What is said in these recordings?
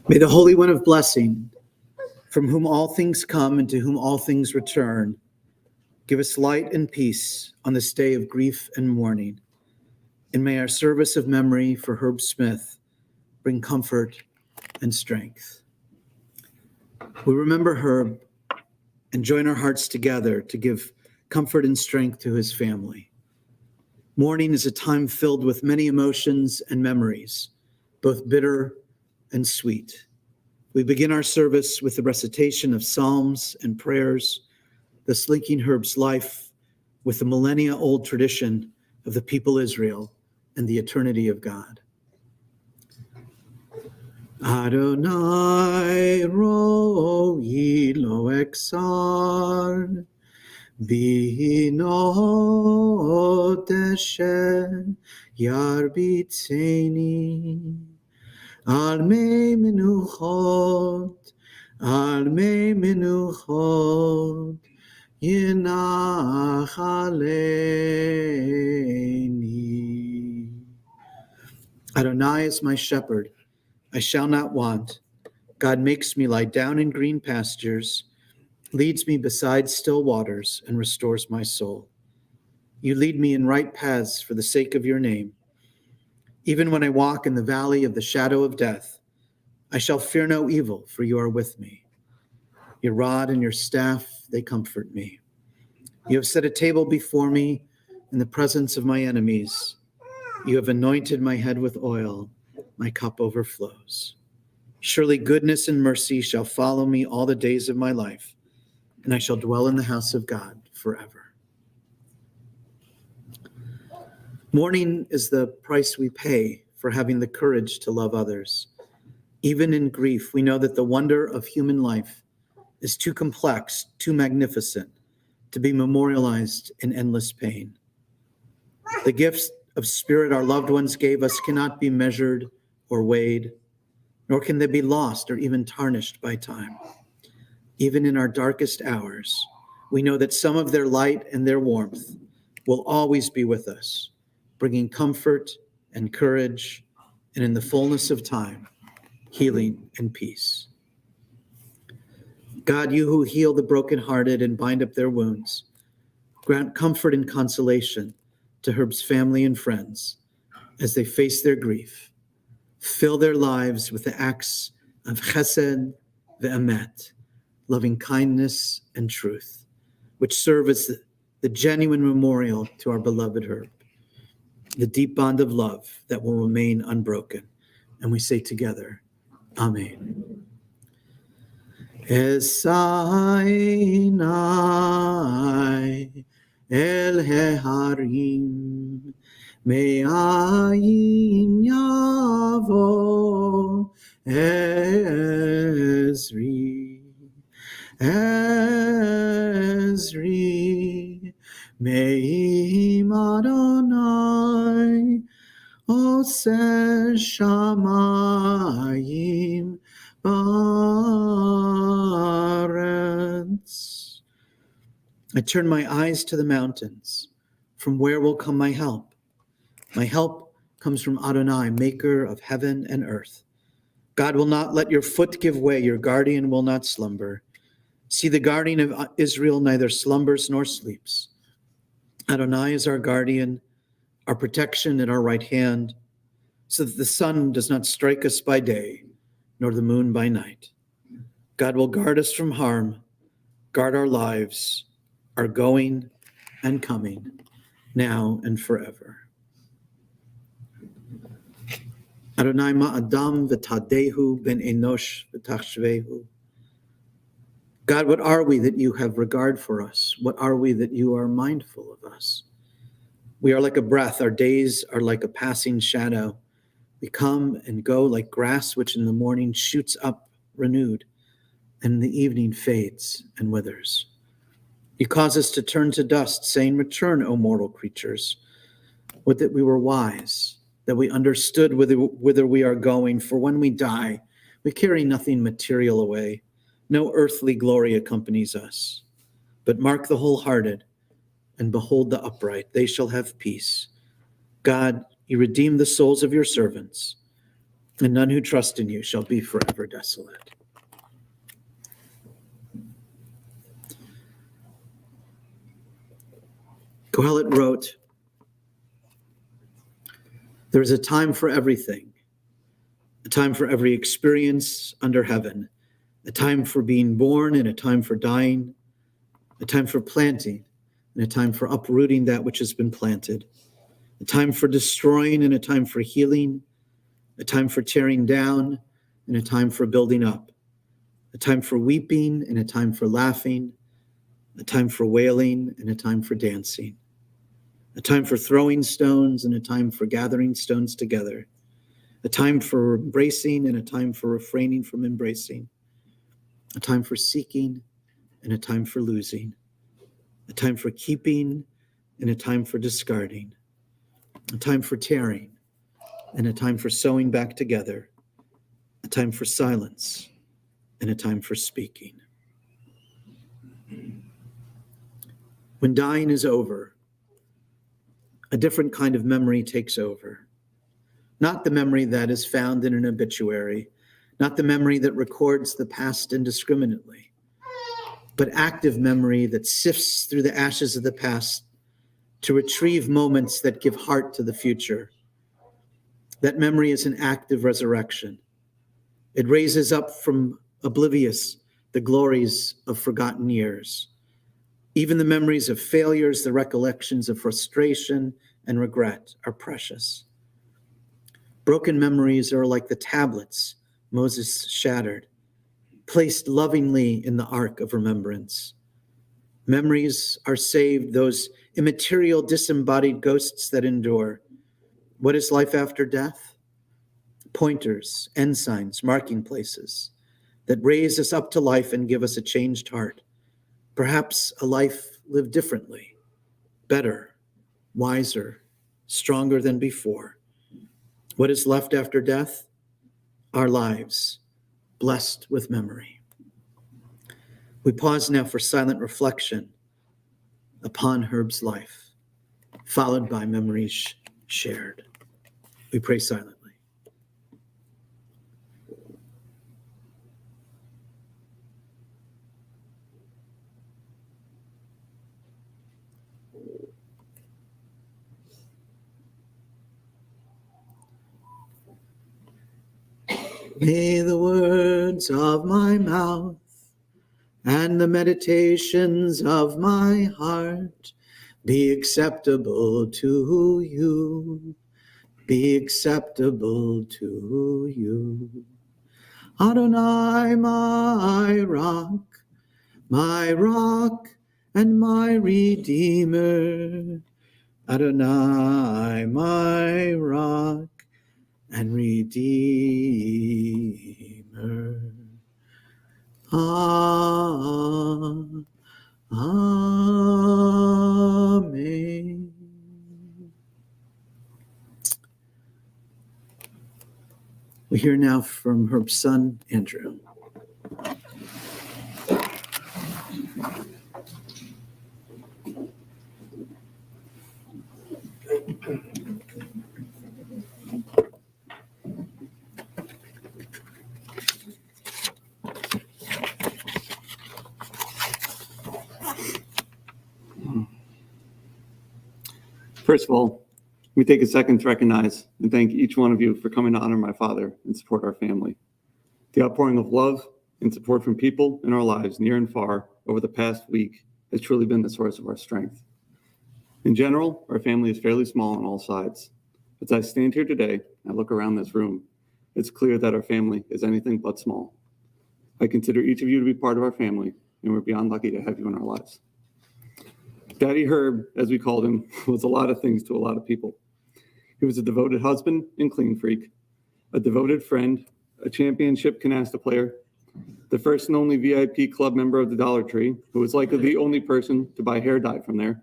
May the Holy One of blessing, from whom all things come and to whom all things return, give us light and peace on this day of grief and mourning. And may our service of memory for Herb Smith bring comfort and strength. We remember Herb and join our hearts together to give comfort and strength to his family. Mourning is a time filled with many emotions and memories, both bitter and sweet. We begin our service with the recitation of psalms and prayers, thus linking Herb's life with the millennia-old tradition of the people Israel and the eternity of God. Adonai ro'i lo eksar, bino deshe yarbitzeni, al mei menuchot, yinach aleini. Adonai is my shepherd, I shall not want. God makes me lie down in green pastures, leads me beside still waters, and restores my soul. You lead me in right paths for the sake of your name. Even when I walk in the valley of the shadow of death, I shall fear no evil, for you are with me. Your rod and your staff, they comfort me. You have set a table before me in the presence of my enemies. You have anointed my head with oil. My cup overflows. Surely goodness and mercy shall follow me all the days of my life, and I shall dwell in the house of God forever. Mourning is the price we pay for having the courage to love others. Even in grief, we know that the wonder of human life is too complex, too magnificent to be memorialized in endless pain. The gifts of spirit our loved ones gave us cannot be measured or weighed, nor can they be lost or even tarnished by time. Even in our darkest hours, we know that some of their light and their warmth will always be with us, bringing comfort and courage, and in the fullness of time, healing and peace. God, you who heal the brokenhearted and bind up their wounds, grant comfort and consolation to Herb's family and friends as they face their grief. Fill their lives with the acts of chesed ve'emet, loving kindness and truth, which serve as the genuine memorial to our beloved Herb, the deep bond of love that will remain unbroken. And we say together, Amen. Esai el heharim me'ayin yavo Ezri me'im Adonai oseh shamayim Baretz. I turn my eyes to the mountains. From where will come my help? My help comes from Adonai, maker of heaven and earth. God will not let your foot give way. Your guardian will not slumber. See, the guardian of Israel neither slumbers nor sleeps. Adonai is our guardian, our protection at our right hand, so that the sun does not strike us by day, nor the moon by night. God will guard us from harm, guard our lives, our going and coming, now and forever. Adonai ma'adam v'tadehu ben enosh v'tachshvehu. God, what are we that you have regard for us? What are we that you are mindful of us? We are like a breath. Our days are like a passing shadow. We come and go like grass, which in the morning shoots up renewed, and in the evening fades and withers. You cause us to turn to dust, saying, return, O mortal creatures. Would that we were wise, that we understood whither we are going. For when we die, we carry nothing material away. No earthly glory accompanies us. But mark the wholehearted, and behold the upright. They shall have peace. God, you redeem the souls of your servants, and none who trust in you shall be forever desolate. Kohelet wrote, there is a time for everything, a time for every experience under heaven, a time for being born and a time for dying, a time for planting and a time for uprooting that which has been planted, a time for destroying and a time for healing, a time for tearing down and a time for building up, a time for weeping and a time for laughing, a time for wailing and a time for dancing, a time for throwing stones and a time for gathering stones together, a time for embracing and a time for refraining from embracing, a time for seeking and a time for losing, a time for keeping and a time for discarding, a time for tearing and a time for sewing back together, a time for silence and a time for speaking. When dying is over, a different kind of memory takes over. Not the memory that is found in an obituary, not the memory that records the past indiscriminately, but active memory that sifts through the ashes of the past to retrieve moments that give heart to the future. That memory is an active resurrection. It raises up from oblivious the glories of forgotten years, even the memories of failures, the recollections of frustration and regret are precious. Broken memories are like the tablets Moses shattered, placed lovingly in the ark of remembrance. Memories are saved, those immaterial, disembodied ghosts that endure. What is life after death? Pointers, ensigns, marking places that raise us up to life and give us a changed heart. Perhaps a life lived differently, better, wiser, stronger than before. What is left after death? Our lives, blessed with memory. We pause now for silent reflection upon Herb's life, followed by memories shared. We pray silently. May the words of my mouth and the meditations of my heart be acceptable to you, be acceptable to you. Adonai, my rock and my redeemer. Adonai, my rock and redeemer. Amen. We hear now from Herb's son, Andrew. First of all, we take a second to recognize and thank each one of you for coming to honor my father and support our family. The outpouring of love and support from people in our lives, near and far, over the past week has truly been the source of our strength. In general, our family is fairly small on all sides. As I stand here today and look around this room, it's clear that our family is anything but small. I consider each of you to be part of our family, and we're beyond lucky to have you in our lives. Daddy Herb, as we called him, was a lot of things to a lot of people. He was a devoted husband and clean freak, a devoted friend, a championship canasta player, the first and only VIP club member of the Dollar Tree, who was likely the only person to buy hair dye from there,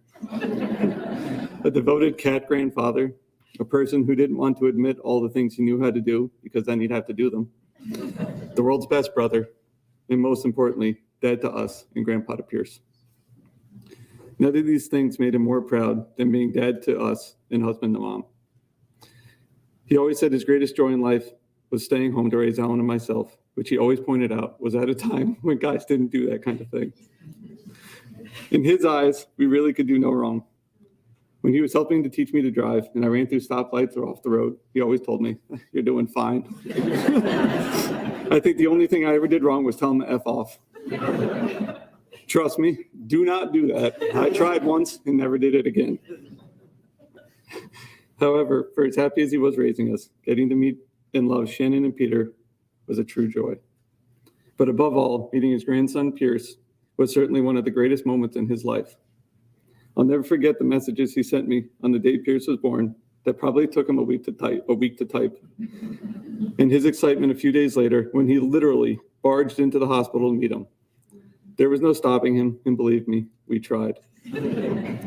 a devoted cat grandfather, a person who didn't want to admit all the things he knew how to do because then he'd have to do them, the world's best brother, and most importantly, dad to us and grandpa to Pierce. None of these things made him more proud than being dad to us and husband to mom. He always said his greatest joy in life was staying home to raise Ellen and myself, which he always pointed out was at a time when guys didn't do that kind of thing. In his eyes, we really could do no wrong. When he was helping to teach me to drive and I ran through stoplights or off the road, he always told me, "You're doing fine." I think the only thing I ever did wrong was tell him to F off. Trust me, do not do that. I tried once and never did it again. However, for as happy as he was raising us, getting to meet and love Shannon and Peter was a true joy. But above all, meeting his grandson, Pierce, was certainly one of the greatest moments in his life. I'll never forget the messages he sent me on the day Pierce was born that probably took him a week to type. And his excitement a few days later when he literally barged into the hospital to meet him. There was no stopping him, and believe me, we tried.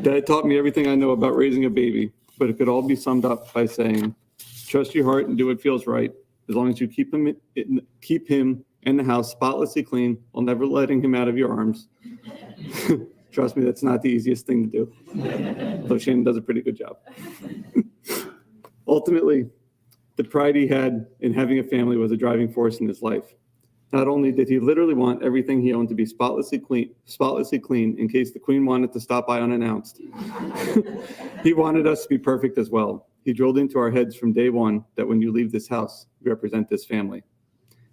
Dad taught me everything I know about raising a baby, but it could all be summed up by saying, trust your heart and do what feels right. As long as you keep him and the house spotlessly clean while never letting him out of your arms. Trust me, that's not the easiest thing to do. Though Shannon does a pretty good job. Ultimately, the pride he had in having a family was a driving force in his life. Not only did he literally want everything he owned to be spotlessly clean in case the Queen wanted to stop by unannounced, he wanted us to be perfect as well. He drilled into our heads from day one that when you leave this house, you represent this family.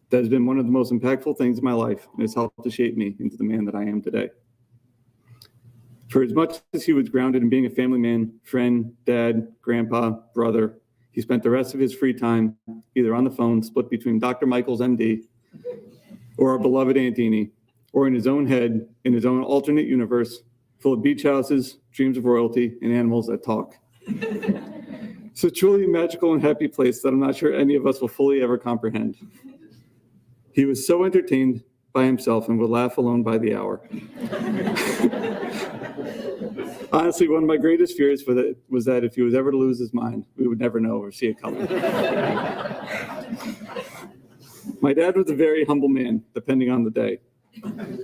That has been one of the most impactful things in my life and has helped to shape me into the man that I am today. For as much as he was grounded in being a family man, friend, dad, grandpa, brother, he spent the rest of his free time either on the phone, split between Dr. Michael's MD, or our beloved Aunt Deanie, or in his own head, in his own alternate universe, full of beach houses, dreams of royalty, and animals that talk. It's a truly magical and happy place that I'm not sure any of us will fully ever comprehend. He was so entertained by himself and would laugh alone by the hour. Honestly, one of my greatest fears was that if he was ever to lose his mind, we would never know or see it coming. My dad was a very humble man, depending on the day.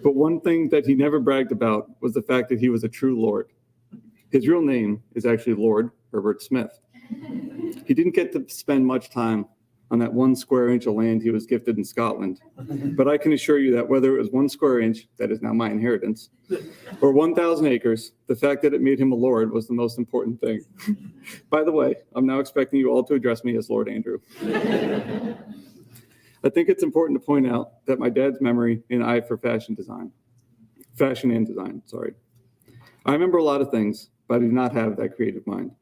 But one thing that he never bragged about was the fact that he was a true lord. His real name is actually Lord Herbert Smith. He didn't get to spend much time on that 1 square inch of land he was gifted in Scotland. But I can assure you that whether it was 1 square inch, that is now my inheritance, or 1,000 acres, the fact that it made him a lord was the most important thing. By the way, I'm now expecting you all to address me as Lord Andrew. I think it's important to point out that my dad's memory and eye for fashion and design. I remember a lot of things, but I do not have that creative mind.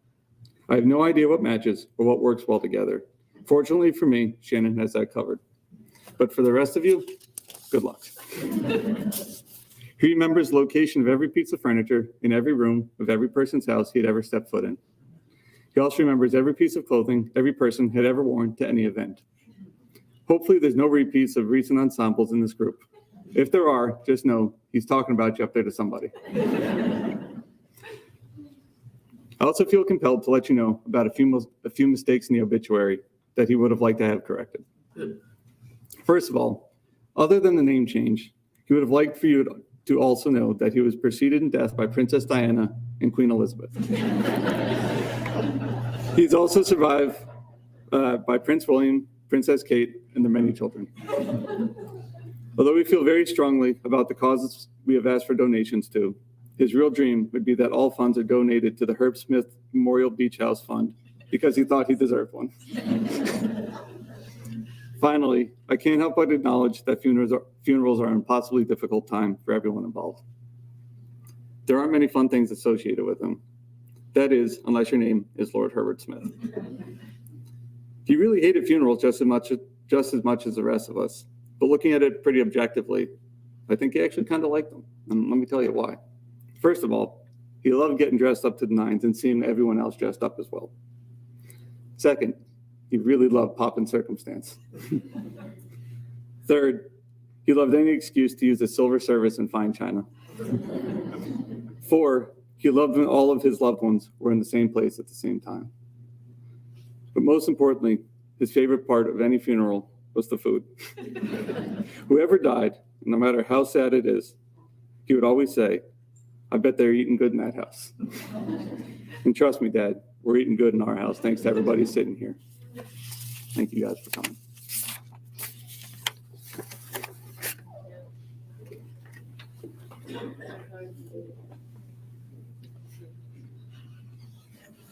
I have no idea what matches or what works well together. Fortunately for me, Shannon has that covered. But for the rest of you, good luck. He remembers the location of every piece of furniture in every room of every person's house he had ever stepped foot in. He also remembers every piece of clothing every person had ever worn to any event. Hopefully there's no repeats of recent ensembles in this group. If there are, just know he's talking about you up there to somebody. I also feel compelled to let you know about a few mistakes in the obituary that he would have liked to have corrected. First of all, other than the name change, he would have liked for you to also know that he was preceded in death by Princess Diana and Queen Elizabeth. He's also survived by Prince William, Princess Kate, and their many children. Although we feel very strongly about the causes we have asked for donations to, his real dream would be that all funds are donated to the Herb Smith Memorial Beach House Fund because he thought he deserved one. Finally, I can't help but acknowledge that funerals are an impossibly difficult time for everyone involved. There aren't many fun things associated with them. That is, unless your name is Lord Herbert Smith. He really hated funerals just as much as the rest of us. But looking at it pretty objectively, I think he actually kind of liked them. And let me tell you why. First of all, he loved getting dressed up to the nines and seeing everyone else dressed up as well. Second, he really loved pomp and circumstance. Third, he loved any excuse to use the silver service and fine china. 4, he loved when all of his loved ones were in the same place at the same time. But most importantly, his favorite part of any funeral was the food. Whoever died, no matter how sad it is, he would always say, "I bet they're eating good in that house." And trust me, Dad, we're eating good in our house, thanks to everybody sitting here. Thank you guys for coming.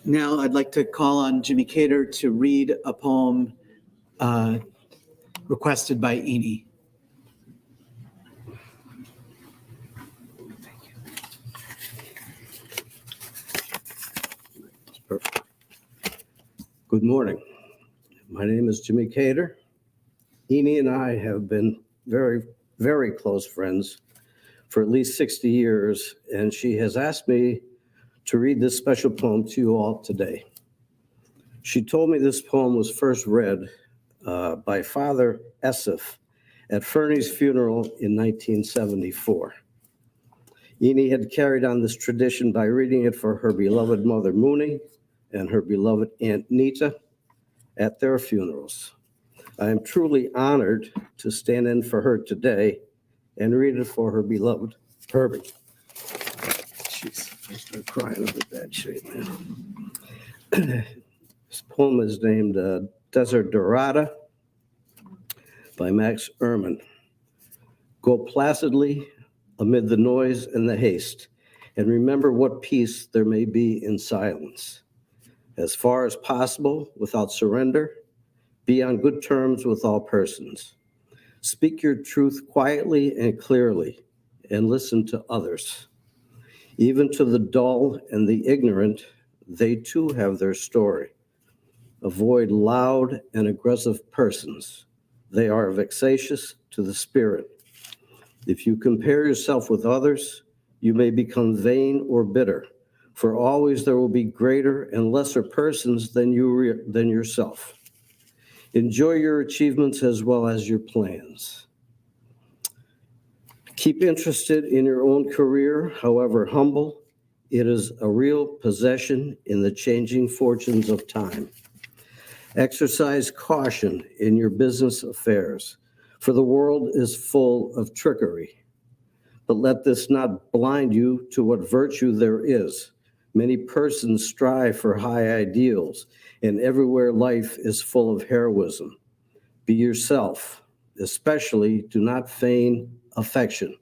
Now I'd like to call on Jimmy Cater to read a poem requested by Eni. Perfect. Good morning. My name is Jimmy Cater. Eni and I have been very, very close friends for at least 60 years, and she has asked me to read this special poem to you all today. She told me this poem was first read by Father Esif at Fernie's funeral in 1974. Eni had carried on this tradition by reading it for her beloved mother, Moonie, and her beloved Aunt Nita at their funerals. I am truly honored to stand in for her today and read it for her beloved Herbie. Jeez, I start crying over that shit, man. This poem is named Desiderata by Max Ehrman. Go placidly amid the noise and the haste, and remember what peace there may be in silence. As far as possible, without surrender, be on good terms with all persons. Speak your truth quietly and clearly, and listen to others. Even to the dull and the ignorant, they too have their story. Avoid loud and aggressive persons. They are vexatious to the spirit. If you compare yourself with others, you may become vain or bitter, for always there will be greater and lesser persons than yourself. Enjoy your achievements as well as your plans. Keep interested in your own career, however humble. It is a real possession in the changing fortunes of time. Exercise caution in your business affairs, for the world is full of trickery. But let this not blind you to what virtue there is. Many persons strive for high ideals, and everywhere life is full of heroism. Be yourself, especially do not feign affection.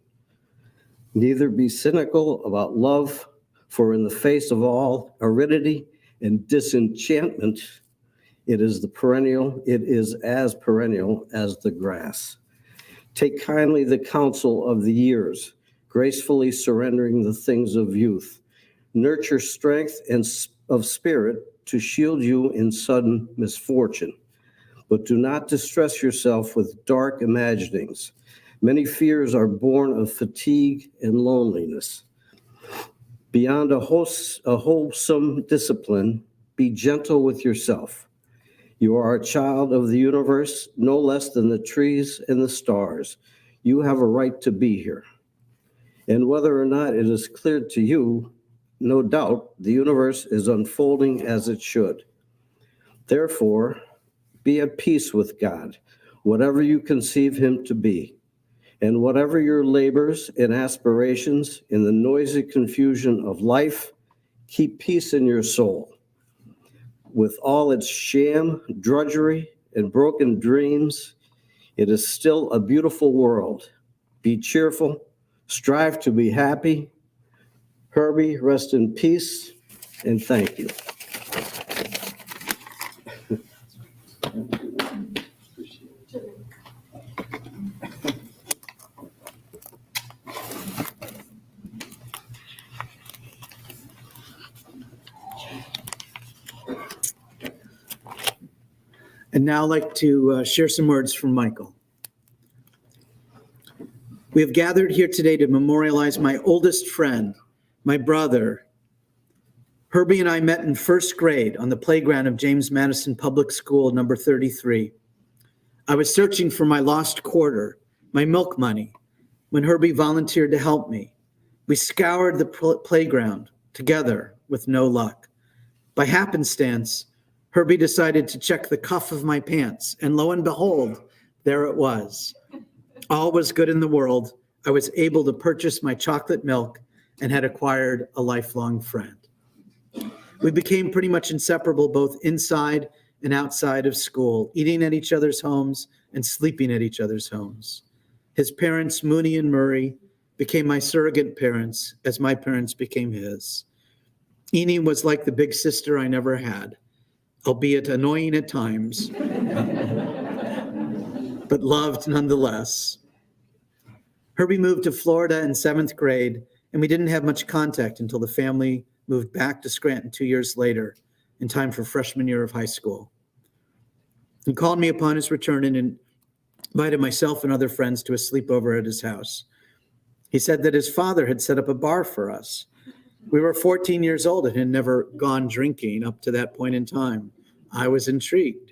Neither be cynical about love, for in the face of all aridity and disenchantment, it is as perennial as the grass. Take kindly the counsel of the years, gracefully surrendering the things of youth. Nurture strength and of spirit to shield you in sudden misfortune. But do not distress yourself with dark imaginings. Many fears are born of fatigue and loneliness. Beyond a wholesome discipline, be gentle with yourself. You are a child of the universe, no less than the trees and the stars. You have a right to be here. And whether or not it is clear to you, no doubt the universe is unfolding as it should. Therefore, be at peace with God, whatever you conceive him to be. And whatever your labors and aspirations in the noisy confusion of life, keep peace in your soul. With all its sham, drudgery, and broken dreams, it is still a beautiful world. Be cheerful, strive to be happy. Herbie, rest in peace, and thank you. And now I'd like to share some words from Michael. We have gathered here today to memorialize my oldest friend, my brother. Herbie and I met in first grade on the playground of James Madison Public School, number 33. I was searching for my lost quarter, my milk money, when Herbie volunteered to help me. We scoured the playground together with no luck. By happenstance, Herbie decided to check the cuff of my pants, and lo and behold, there it was. All was good in the world. I was able to purchase my chocolate milk and had acquired a lifelong friend. We became pretty much inseparable both inside and outside of school, eating at each other's homes and sleeping at each other's homes. His parents, Moonie and Murray, became my surrogate parents as my parents became his. Enid was like the big sister I never had, albeit annoying at times, but loved nonetheless. Herbie moved to Florida in 7th grade, and we didn't have much contact until the family moved back to Scranton 2 years later, in time for freshman year of high school. He called me upon his return and invited myself and other friends to a sleepover at his house. He said that his father had set up a bar for us. We were 14 years old and had never gone drinking up to that point in time. I was intrigued.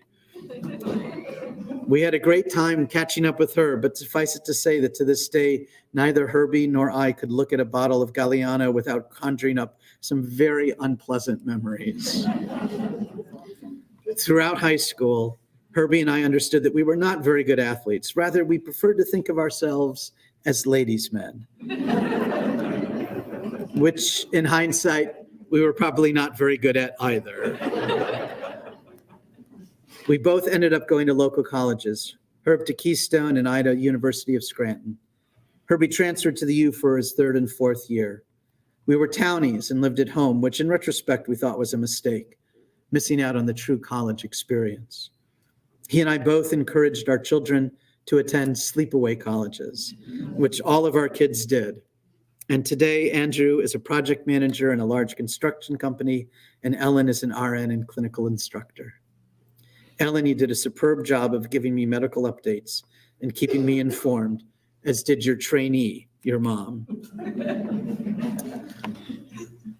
We had a great time catching up with her, but suffice it to say that to this day, neither Herbie nor I could look at a bottle of Galliano without conjuring up some very unpleasant memories. Throughout high school, Herbie and I understood that we were not very good athletes. Rather, we preferred to think of ourselves as ladies' men, which in hindsight, we were probably not very good at either. We both ended up going to local colleges, Herb to Keystone and I to University of Scranton. Herbie transferred to the U for his 3rd and 4th year. We were townies and lived at home, which in retrospect we thought was a mistake, missing out on the true college experience. He and I both encouraged our children to attend sleepaway colleges, which all of our kids did. And today, Andrew is a project manager in a large construction company, and Ellen is an RN and clinical instructor. Ellen, you did a superb job of giving me medical updates and keeping me informed, as did your trainee, your mom.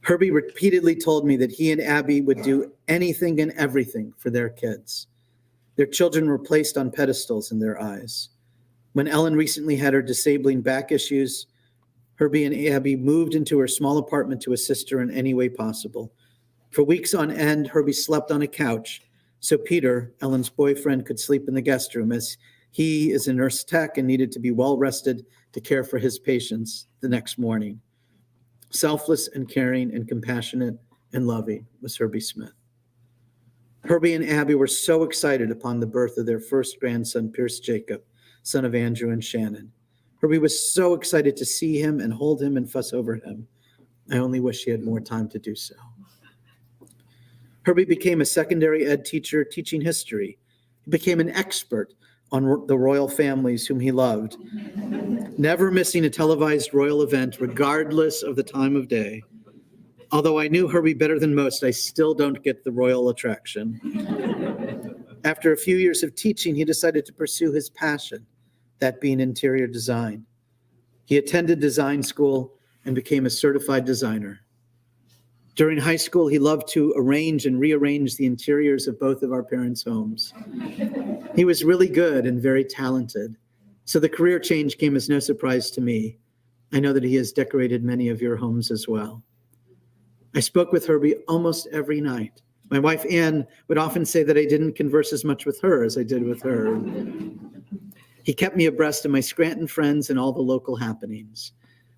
Herbie repeatedly told me that he and Abby would do anything and everything for their kids. Their children were placed on pedestals in their eyes. When Ellen recently had her disabling back issues, Herbie and Abby moved into her small apartment to assist her in any way possible. For weeks on end, Herbie slept on a couch so Peter, Ellen's boyfriend, could sleep in the guest room, as he is a nurse tech and needed to be well rested to care for his patients the next morning. Selfless and caring and compassionate and loving was Herbie Smith. Herbie and Abby were so excited upon the birth of their first grandson, Pierce Jacob, son of Andrew and Shannon. Herbie was so excited to see him and hold him and fuss over him. I only wish he had more time to do so. Herbie became a secondary ed teacher teaching history. He became an expert on the royal families whom he loved, never missing a televised royal event regardless of the time of day. Although I knew Herbie better than most, I still don't get the royal attraction. After a few years of teaching, he decided to pursue his passion, that being interior design. He attended design school and became a certified designer. During high school, he loved to arrange and rearrange the interiors of both of our parents' homes. He was really good and very talented, so the career change came as no surprise to me. I know that he has decorated many of your homes as well. I spoke with Herbie almost every night. My wife, Anne, would often say that I didn't converse as much with her as I did with her. He kept me abreast of my Scranton friends and all the local happenings.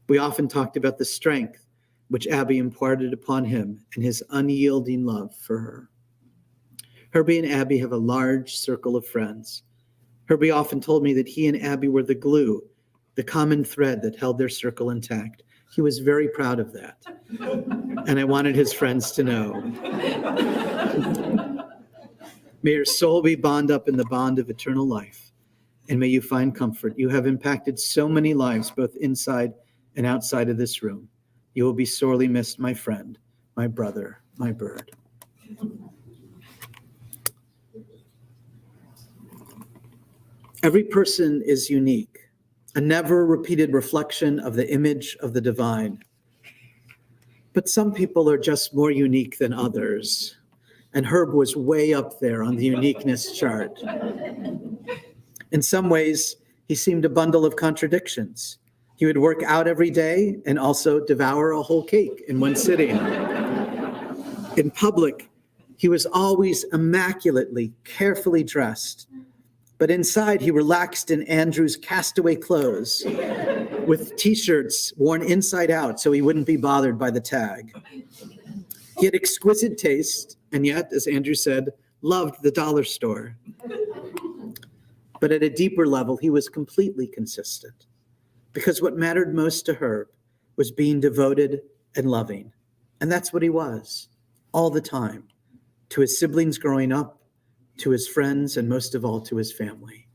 We often talked about the strength which Abby imparted upon him and his unyielding love for her. Herbie and Abby have a large circle of friends. Herbie often told me that he and Abby were the glue, the common thread that held their circle intact. He was very proud of that, and I wanted his friends to know. May your soul be bound up in the bond of eternal life, and may you find comfort. You have impacted so many lives, both inside and outside of this room. You will be sorely missed, my friend, my brother, my bird. Every person is unique, a never-repeated reflection of the image of the divine. But some people are just more unique than others, and Herb was way up there on the uniqueness chart. In some ways, he seemed a bundle of contradictions. He would work out every day and also devour a whole cake in one sitting. In public, he was always immaculately, carefully dressed. But inside, he relaxed in Andrew's castaway clothes with t-shirts worn inside out so he wouldn't be bothered by the tag. He had exquisite taste, and yet, as Andrew said, loved the dollar store. But at a deeper level, he was completely consistent. Because what mattered most to Herb was being devoted and loving. And that's what he was, all the time, to his siblings growing up, to his friends, and most of all, to his family.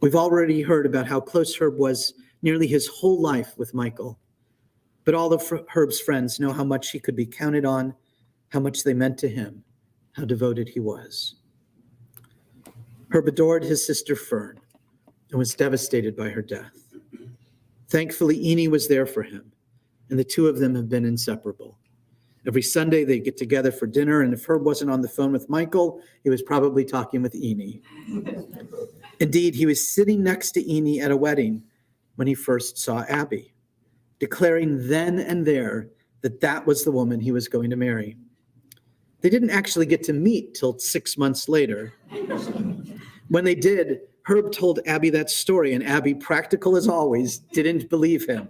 We've already heard about how close Herb was nearly his whole life with Michael. But all of Herb's friends know how much he could be counted on, how much they meant to him, how devoted he was. Herb adored his sister Fern and was devastated by her death. Thankfully, Enid was there for him, and the two of them have been inseparable. Every Sunday, they get together for dinner, and if Herb wasn't on the phone with Michael, he was probably talking with Enid. Indeed, he was sitting next to Enid at a wedding when he first saw Abby, declaring then and there that that was the woman he was going to marry. They didn't actually get to meet till 6 months later. When they did, Herb told Abby that story, and Abby, practical as always, didn't believe him.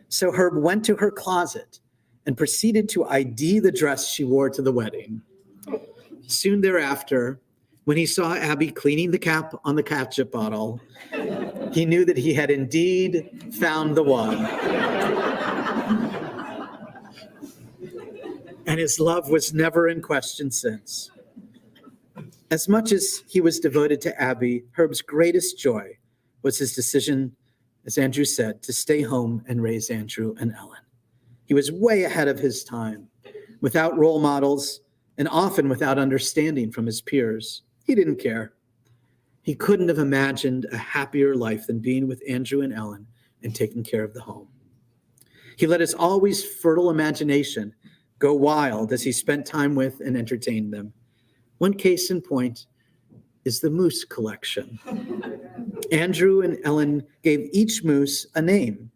So Herb went to her closet and proceeded to ID the dress she wore to the wedding. Soon thereafter, when he saw Abby cleaning the cap on the ketchup bottle, he knew that he had indeed found the one. And his love was never in question since. As much as he was devoted to Abby, Herb's greatest joy was his decision, as Andrew said, to stay home and raise Andrew and Ellen. He was way ahead of his time, without role models and often without understanding from his peers. He didn't care. He couldn't have imagined a happier life than being with Andrew and Ellen and taking care of the home. He let his always fertile imagination go wild as he spent time with and entertained them. One case in point is the moose collection. Andrew and Ellen gave each moose a name,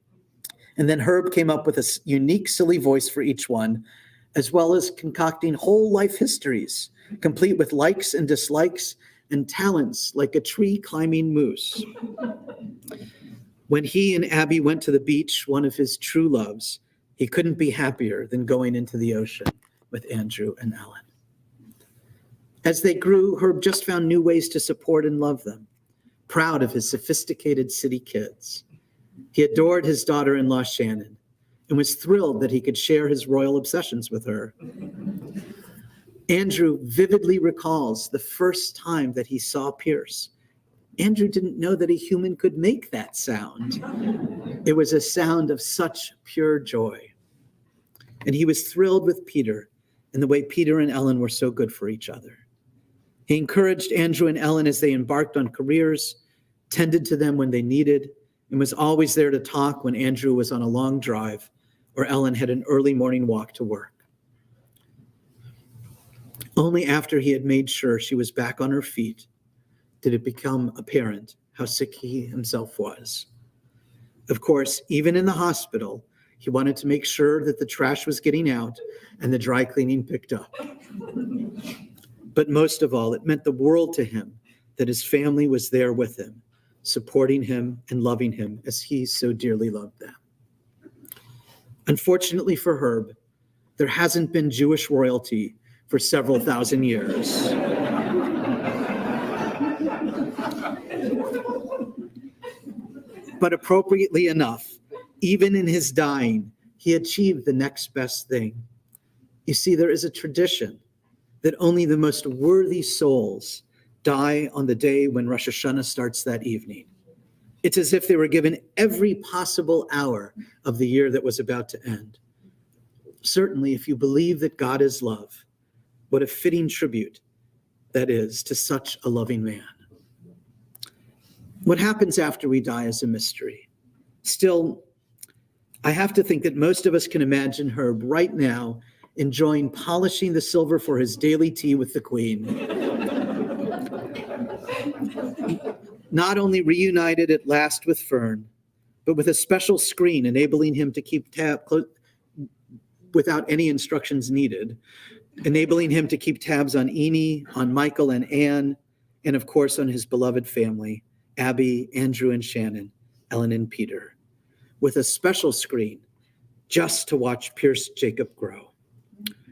and then Herb came up with a unique, silly voice for each one, as well as concocting whole life histories, complete with likes and dislikes and talents like a tree-climbing moose. When he and Abby went to the beach, one of his true loves, he couldn't be happier than going into the ocean with Andrew and Ellen. As they grew, Herb just found new ways to support and love them, proud of his sophisticated city kids. He adored his daughter-in-law, Shannon, and was thrilled that he could share his royal obsessions with her. Andrew vividly recalls the first time that he saw Pierce. Andrew didn't know that a human could make that sound. It was a sound of such pure joy. And he was thrilled with Peter and the way Peter and Ellen were so good for each other. He encouraged Andrew and Ellen as they embarked on careers, tended to them when they needed, and was always there to talk when Andrew was on a long drive or Ellen had an early morning walk to work. Only after he had made sure she was back on her feet did it become apparent how sick he himself was. Of course, even in the hospital, he wanted to make sure that the trash was getting out and the dry cleaning picked up. But most of all, it meant the world to him that his family was there with him, supporting him and loving him as he so dearly loved them. Unfortunately for Herb, there hasn't been Jewish royalty for several thousand years. But appropriately enough, even in his dying, he achieved the next best thing. You see, there is a tradition that only the most worthy souls die on the day when Rosh Hashanah starts that evening. It's as if they were given every possible hour of the year that was about to end. Certainly, if you believe that God is love, what a fitting tribute that is to such a loving man. What happens after we die is a mystery. Still, I have to think that most of us can imagine Herb right now enjoying polishing the silver for his daily tea with the Queen. Not only reunited at last with Fern, but with a special screen enabling him to keep without any instructions needed, enabling him to keep tabs on Enid, on Michael and Anne, and of course on his beloved family, Abby, Andrew and Shannon, Ellen and Peter, with a special screen just to watch Pierce Jacob grow,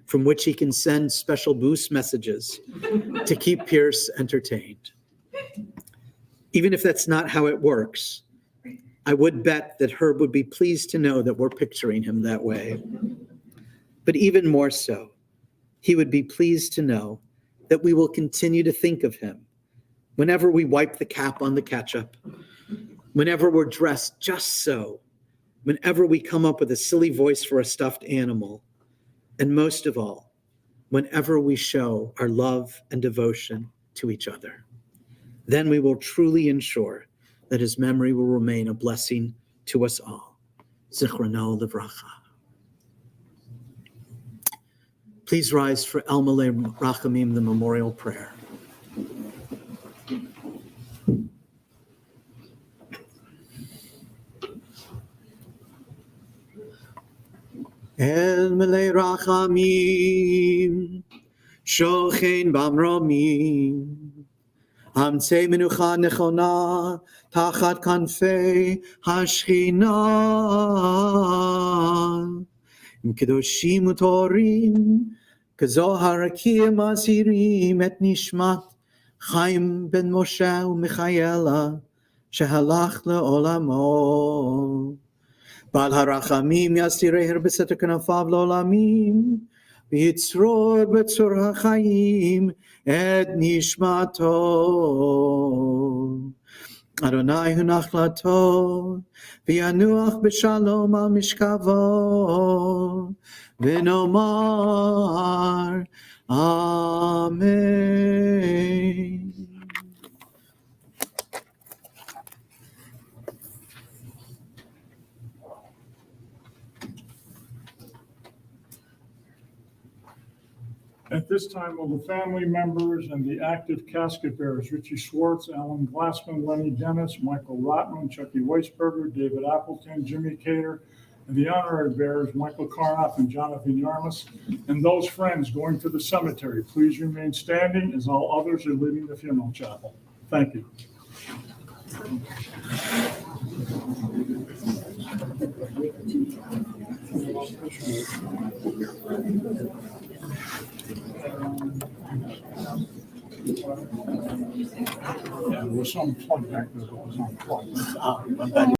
from which he can send special boost messages to keep Pierce entertained. Even if that's not how it works, I would bet that Herb would be pleased to know that we're picturing him that way. But even more so, he would be pleased to know that we will continue to think of him whenever we wipe the cap on the ketchup, whenever we're dressed just so, whenever we come up with a silly voice for a stuffed animal, and most of all, whenever we show our love and devotion to each other. Then we will truly ensure that his memory will remain a blessing to us all. Zichrono Livracha. Please rise for El Malei Rachamim, the memorial prayer. El Malei Rachamim, Shochein Bamromim, Amtzei Menucha Nechona, Tachat Kanfei Hashchina, Kedoshim Utorim, Kezohar Akim Asirim et Nishmat, Chaim ben Moshe u'Michaela, Shehalach le'olamo. Bal harachamim yasirei her b'seter kanafav lo'olamim, ויצרור בצור החיים את נשמתו. אדוני הונח לטוב, וינוח בשלום על משכבו, ונאמר אמן. At this time, will the family members and the active casket bearers, Richie Schwartz, Alan Glassman, Lenny Dennis, Michael Rottman, Chucky Weisberger, David Appleton, Jimmy Cater, and the honorary bearers, Michael Karnoff and Jonathan Yarmis, and those friends going to the cemetery, please remain standing as all others are leaving the funeral chapel. Thank you. Yeah, there was some plug back there that was unplugged.